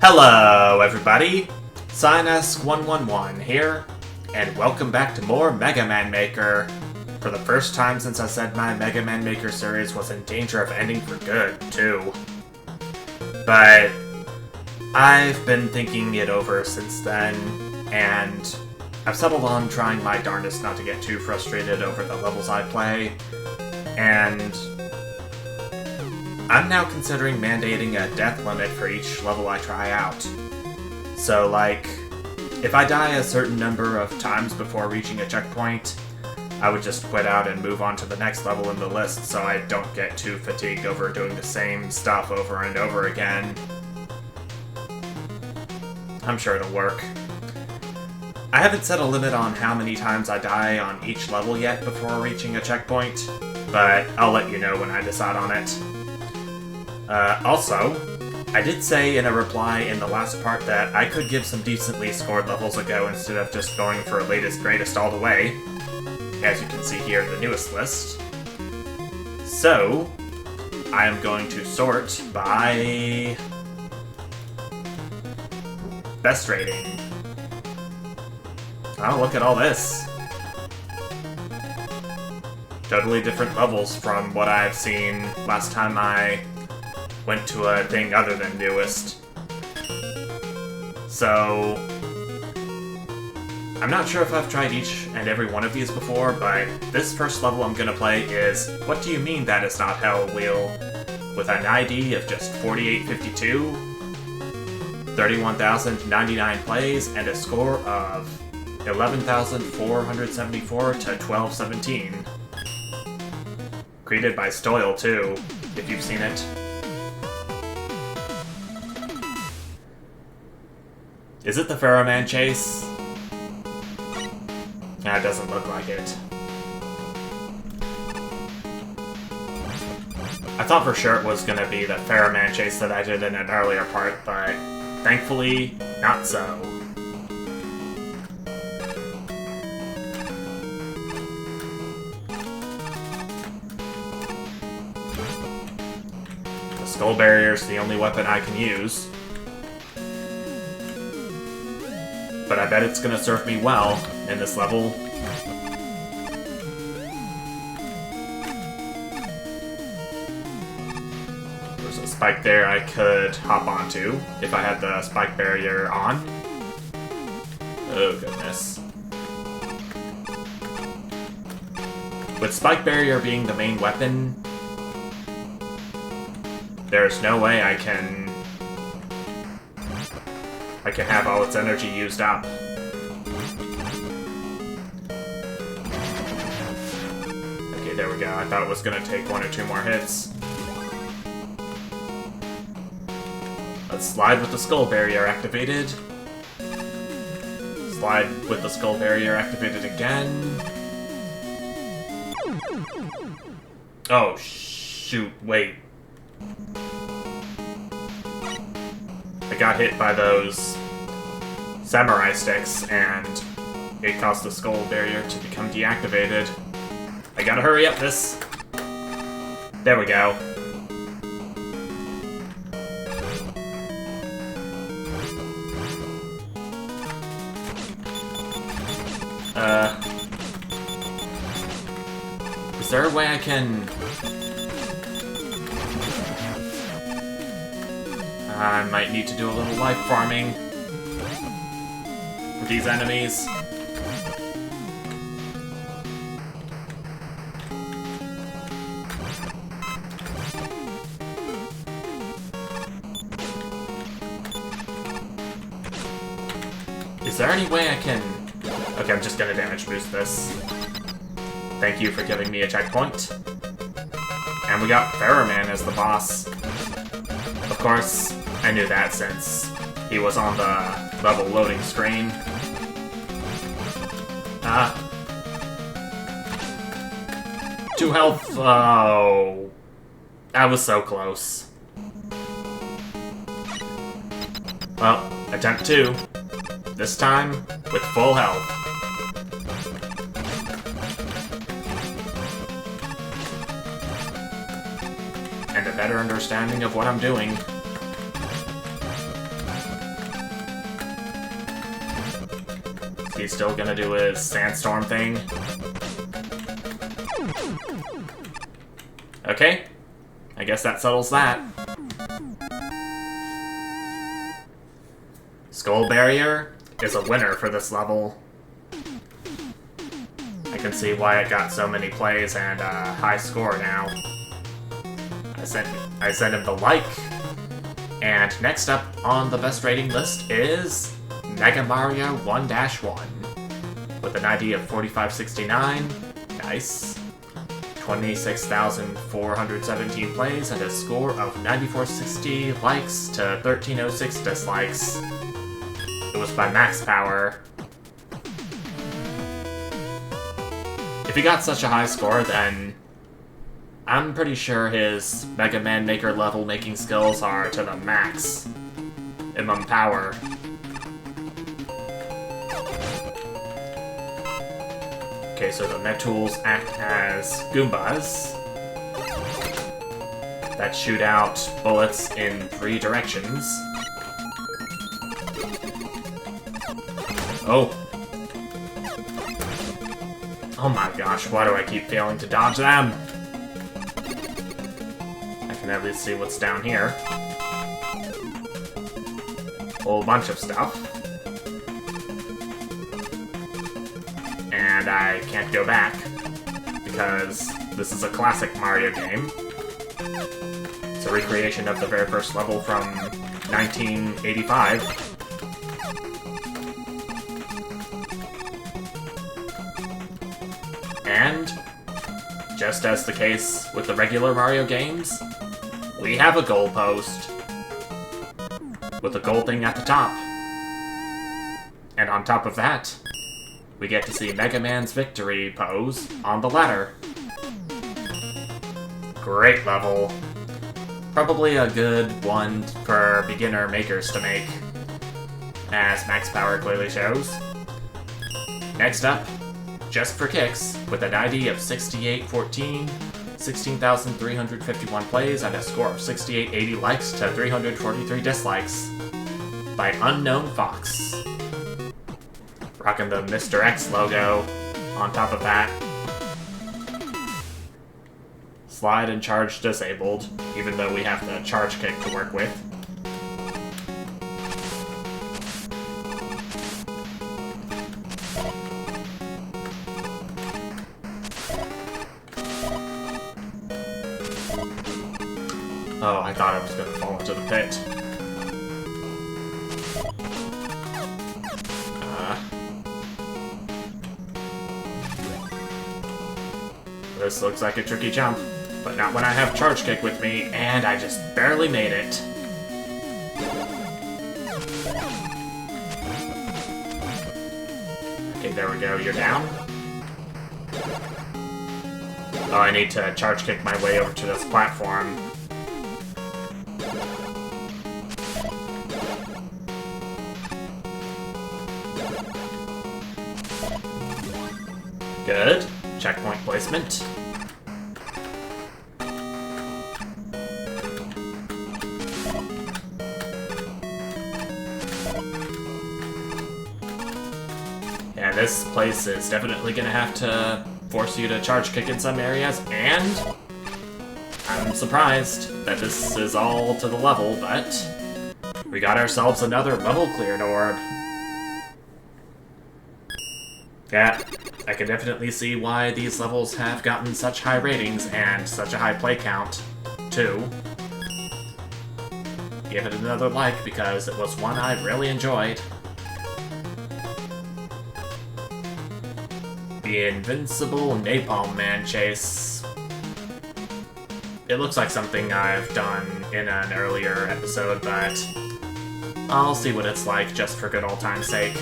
Hello, everybody! Sinus111 here, and welcome back to more Mega Man Maker. For the first time since I said my Mega Man Maker series was in danger of ending for good, too. But I've been thinking it over since then, and I've settled on trying my darndest not to get too frustrated over the levels I play, and I'm now considering mandating a death limit for each level I try out. So, like, if I die a certain number of times before reaching a checkpoint, I would just quit out and move on to the next level in the list so I don't get too fatigued over doing the same stuff over and over again. I'm sure it'll work. I haven't set a limit on how many times I die on each level yet before reaching a checkpoint, but I'll let you know when I decide on it. Also, I did say in a reply in the last part that I could give some decently scored levels a go instead of just going for latest greatest all the way, as you can see here in the newest list. So, I am going to sort by best rating. Oh, look at all this. Totally different levels from what I've seen last time I went to a thing other than newest. So, I'm not sure if I've tried each and every one of these before, but this first level I'm gonna play is What Do You Mean That Is Not Hell Wheel, with an ID of just 4852, 31,099 plays, and a score of 11,474 to 1217. Created by Stoyle, too, if you've seen it. Is it the Pharaoh Man chase? Nah, it doesn't look like it. I thought for sure it was gonna be the Pharaoh Man chase that I did in an earlier part, but thankfully, not so. The Skull Barrier's the only weapon I can use. But I bet it's gonna serve me well in this level. There's a spike there I could hop onto if I had the spike barrier on. Oh goodness. With spike barrier being the main weapon, there's no way I can have all its energy used up. Okay, there we go. I thought it was gonna take one or two more hits. Let's slide with the skull barrier activated. Slide with the skull barrier activated again. Oh, shoot, wait. I got hit by those samurai sticks, and it caused the skull barrier to become deactivated. I gotta hurry up this. There we go. Is there a way I can... I might need to do a little life farming for these enemies. Is there any way I can... Okay, I'm just gonna damage boost this. Thank you for giving me a checkpoint. And we got Pharaoh Man as the boss. Of course, I knew that since he was on the level loading screen. Ah. 2 health. Oh. That was so close. Well, attempt 2. This time, with full health. And a better understanding of what I'm doing. He's still gonna do his sandstorm thing. Okay, I guess that settles that. Skull Barrier is a winner for this level. I can see why it got so many plays and a high score now. I sent him the like. And next up on the best rating list is Mega Mario 1-1 with an ID of 4569. Nice. 26,417 plays and a score of 9460 likes to 1306 dislikes. It was by max power. If he got such a high score, then I'm pretty sure his Mega Man Maker level making skills are to the max. Minimum power. Okay, so the Metools act as Goombas that shoot out bullets in 3 directions. Oh. Oh my gosh, why do I keep failing to dodge them? I can at least see what's down here. Whole bunch of stuff. And I can't go back, because this is a classic Mario game. It's a recreation of the very first level from 1985. And, just as the case with the regular Mario games, we have a goal post with a gold thing at the top. And on top of that, we get to see Mega Man's victory pose on the ladder. Great level. Probably a good one for beginner makers to make, as max power clearly shows. Next up, Just for Kicks, with an ID of 6814, 16,351 plays, and a score of 6880 likes to 343 dislikes, by Unknown Fox. Rocking the Mr. X logo on top of that. Slide and charge disabled, even though we have the charge kick to work with. Oh, I thought I was gonna fall into the pit. This looks like a tricky jump, but not when I have Charge Kick with me, and I just barely made it. Okay, there we go, you're down. Oh, I need to Charge Kick my way over to this platform. Good. Checkpoint placement. Yeah, this place is definitely gonna have to force you to charge kick in some areas, and I'm surprised that this is all to the level, but we got ourselves another level cleared orb. Yeah, I can definitely see why these levels have gotten such high ratings and such a high play count, too. Give it another like because it was one I really enjoyed. The Invincible Napalm Man Chase. It looks like something I've done in an earlier episode, but I'll see what it's like just for good old time's sake,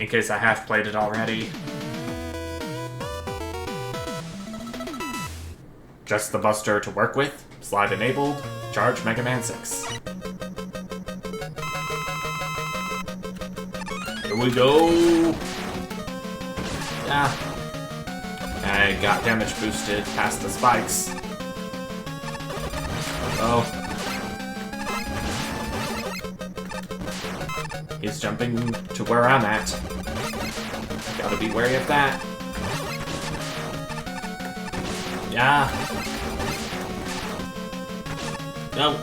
in case I have played it already. Just the Buster to work with, slide enabled, charge Mega Man 6. Here we go! Ah. I got damage boosted past the spikes. Oh. He's jumping to where I'm at. Gotta be wary of that. Yeah. No.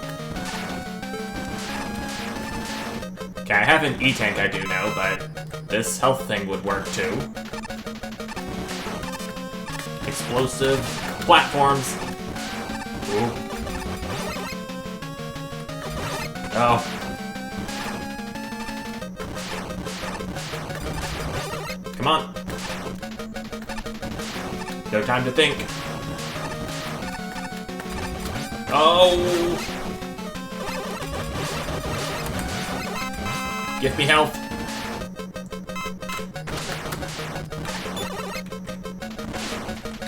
Okay, I have an E-tank I do know, but this health thing would work too. Explosive platforms. Ooh. Oh. Come on. No time to think. Oh! Give me health.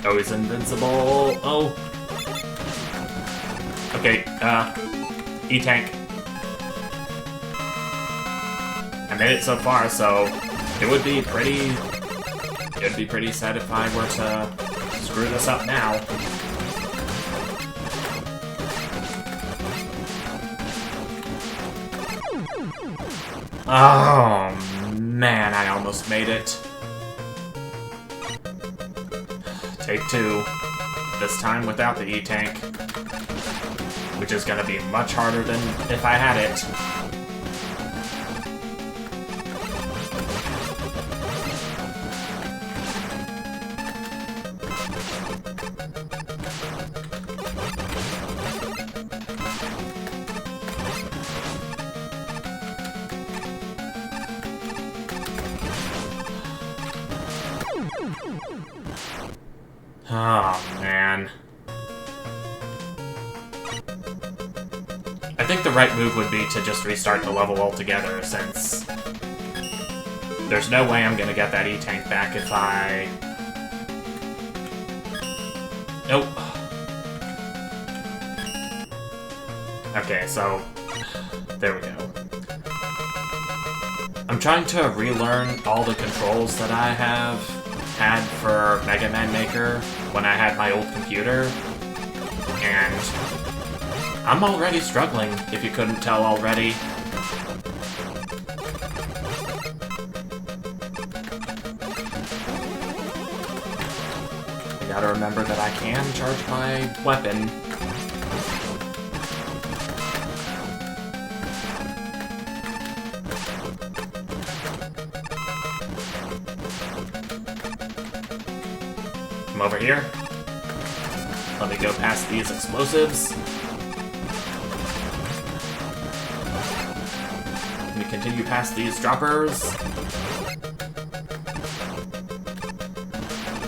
Oh, he's invincible. Oh. Okay, E-tank. I made it so far, so it would be pretty sad if I were to screw this up now. Oh, man, I almost made it. Take two. This time without the E-tank. Which is gonna be much harder than if I had it. Oh, man. I think the right move would be to just restart the level altogether, since there's no way I'm gonna get that E-tank back if I... Nope. Okay, so... there we go. I'm trying to relearn all the controls that I have had for Mega Man Maker when I had my old computer, and I'm already struggling, if you couldn't tell already. I gotta remember that I can charge my weapon. Come over here. Let me go past these explosives. Let me continue past these droppers.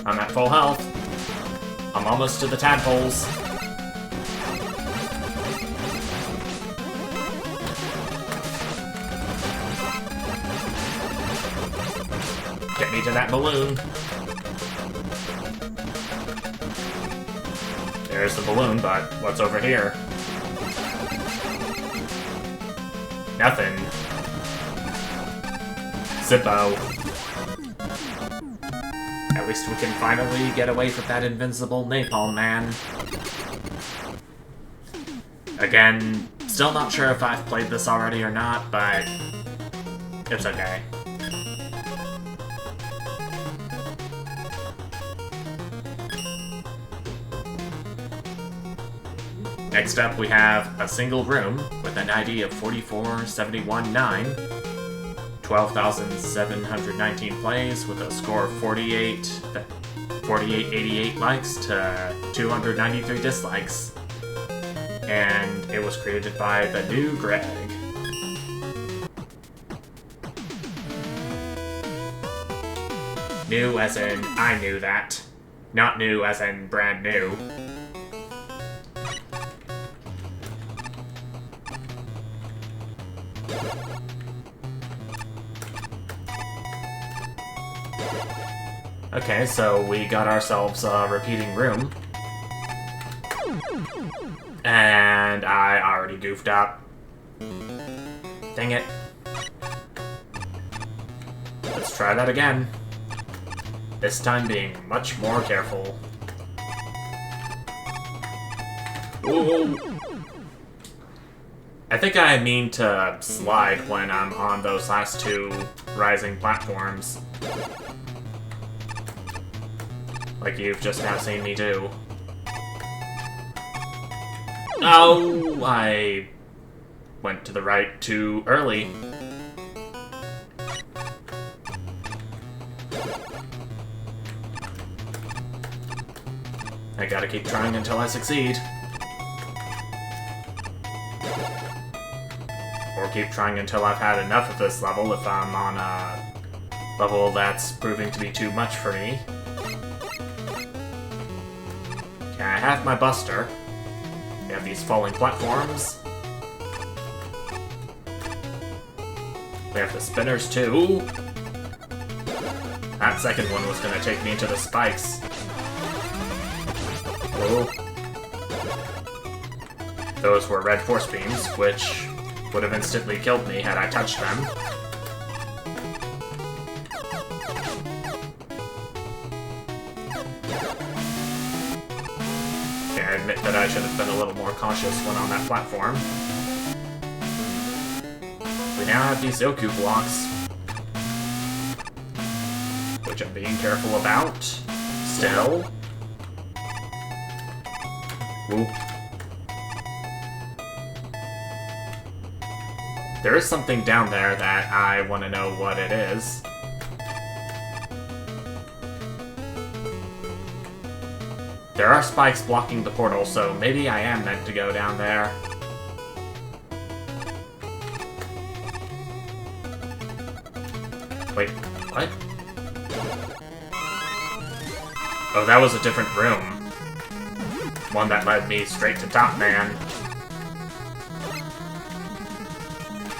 I'm at full health. I'm almost to the tadpoles. Get me to that balloon. There's the balloon, but what's over here? Nothing. Zippo. At least we can finally get away from that invincible Napalm Man. Again, still not sure if I've played this already or not, but it's okay. Next up, we have a single room with an ID of 44719, 12,719 plays with a score of 4888 likes to 293 dislikes. And it was created by the new Greg. New as in I knew that, not new as in brand new. Okay, so we got ourselves a repeating room. And I already goofed up. Dang it. Let's try that again. This time being much more careful. Ooh. I think I mean to slide when I'm on those last two rising platforms. Like you've just now seen me do. Oh, I went to the right too early. I gotta keep trying until I succeed. Or keep trying until I've had enough of this level if I'm on a level that's proving to be too much for me. Okay, I have my Buster. We have these falling platforms. We have the spinners too. That second one was gonna take me into the spikes. Oh. Those were red force beams, which would have instantly killed me had I touched them. Okay, I admit that I should have been a little more cautious when on that platform. We now have these Zoku blocks, which I'm being careful about. Still. Whoop. There is something down there that I want to know what it is. There are spikes blocking the portal, so maybe I am meant to go down there. Wait, what? Oh, that was a different room. One that led me straight to Top Man.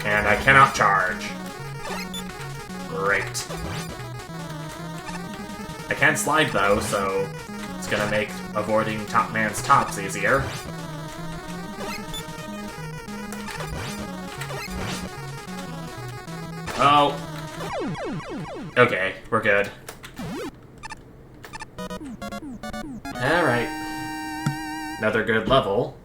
And I cannot charge. Great. I can slide though, so it's gonna make avoiding Top Man's tops easier. Oh. Okay, we're good. Alright. Another good level.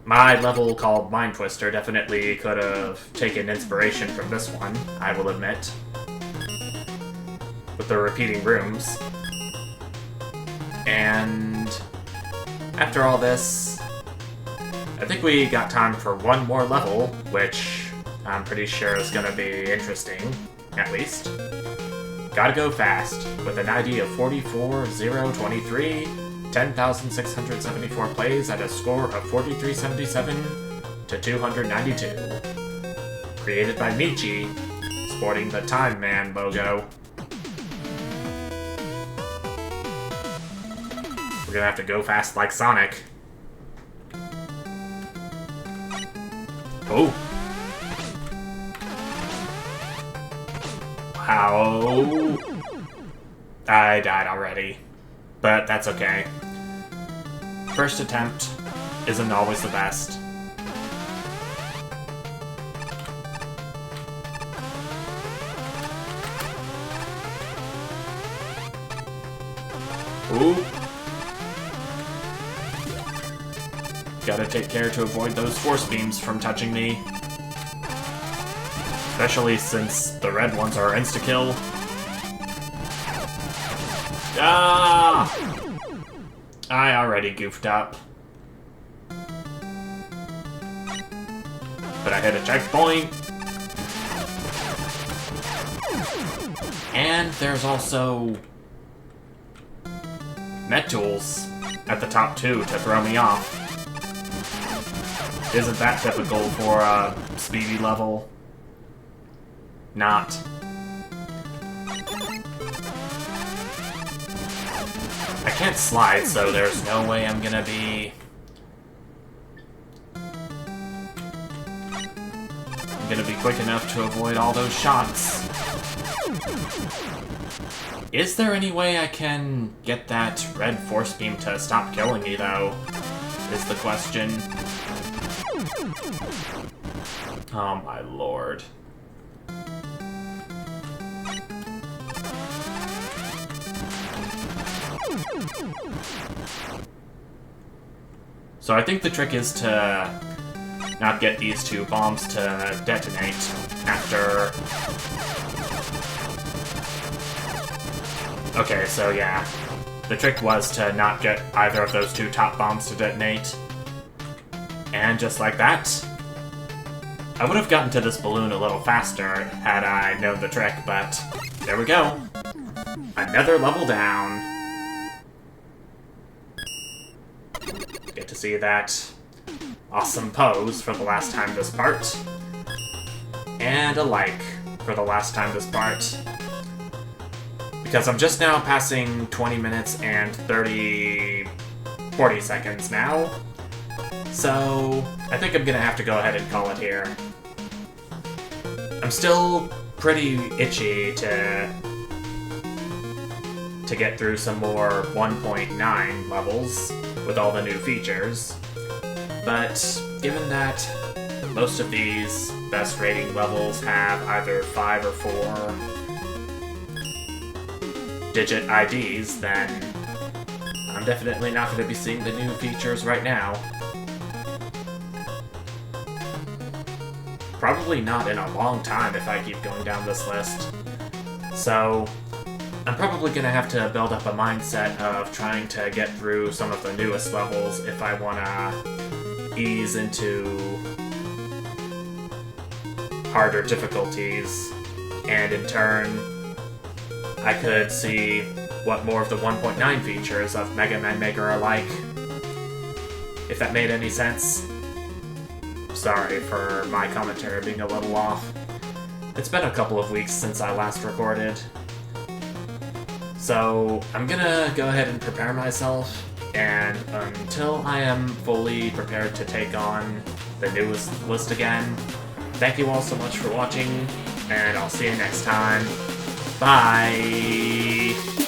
My level called Mind Twister definitely could have taken inspiration from this one, I will admit. With the repeating rooms. And after all this, I think we got time for one more level, which I'm pretty sure is gonna be interesting, at least. Gotta go fast, with an ID of 44,023, 10,674 plays at a score of 4377 to 292. Created by Michi, sporting the Time Man logo. We're gonna have to go fast like Sonic. Oh! Wow! I died already. But that's okay. First attempt isn't always the best. Ooh. Gotta take care to avoid those force beams from touching me. Especially since the red ones are insta-kill. Ah! I already goofed up. But I hit a checkpoint. And there's also Met-Tools at the top too to throw me off. Isn't that typical for a speedy level? Not. I can't slide, so there's no way I'm gonna be... quick enough to avoid all those shots. Is there any way I can get that red force beam to stop killing me, though? Is the question. Oh my lord. So I think the trick is to not get these two bombs to detonate after... Okay, so yeah. The trick was to not get either of those two top bombs to detonate. And just like that, I would have gotten to this balloon a little faster had I known the trick, but there we go. Another level down. Get to see that awesome pose for the last time this part. And a like for the last time this part. Because I'm just now passing 20 minutes and 40 seconds now. So I think I'm gonna have to go ahead and call it here. I'm still pretty itchy to get through some more 1.9 levels with all the new features. But given that most of these best rating levels have either 5 or 4 digit IDs, then I'm definitely not going to be seeing the new features right now. Probably not in a long time if I keep going down this list. So I'm probably going to have to build up a mindset of trying to get through some of the newest levels if I want to ease into harder difficulties, and in turn I could see what more of the 1.9 features of Mega Man Maker are like, if that made any sense. Sorry for my commentary being a little off. It's been a couple of weeks since I last recorded. So I'm gonna go ahead and prepare myself, and until I am fully prepared to take on the newest list again, thank you all so much for watching, and I'll see you next time. Bye!